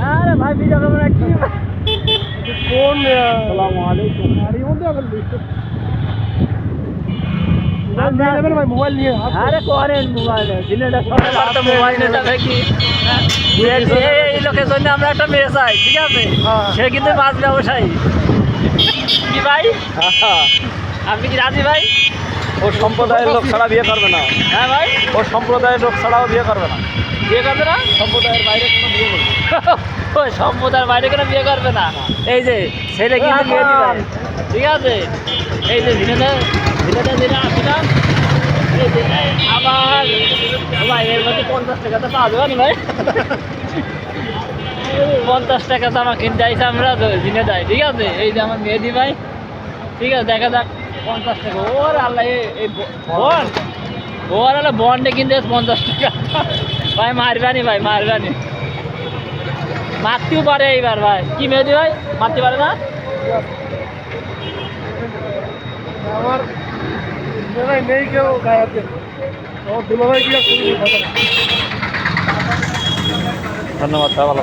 আরে ভাই video camera কি কোন আসসালামু আলাইকুম গাড়ির মধ্যে আবার ভাই মোবাইল নিয়ে আরে করেন মোবাইল দিনেটা সকালে তো মোবাইল নিয়ে যাবে কি এই লোকের জন্য আমরা একটা মেয়ে চাই ঠিক আছে সে কিন্তু মাছ ব্যবসায়ী কি ভাই আপনি কি রাজি ভাই ও সম্প্রদায়ের লোক ছাড়া বিয়ে করবে না। হ্যাঁ ভাই ও সম্প্রদায়ের লোক ছাড়াও বিয়ে করবে না। বিয়ে করবে না সম্প্রদায়ের বাইরে কোনো বিয়ে করবে ওই সম্প্রদায়ের বাইরে কোনো বিয়ে করবে না এই যে ছেলে কিন্তু বিয়ে দিবে ঠিক আছে এই যে দিনেটা দিনে আসলাম এই যে আবার ভাই এর মধ্যে 50 টাকা তো পাওয়া যাবে না ভাই 50 টাকা তো আমার কিনতে আইসা আমরা দিনে দেয় ঠিক আছে এই যে আমার মেহেদি ভাই ঠিক আছে দেখা যাক 50 টাকা ওর আল্লাহ এই বন্ড ওর আল্লাহ বন্ডে কিনতে 50 টাকা ভাই মারবানি ভাই মারবানি মারতেও পারে এইবার ভাই কি মেহেদি ভাই মারতে পারে না আমার নেই কেউ গায়ে দুলাভাই কি ধন্যবাদ, ভালো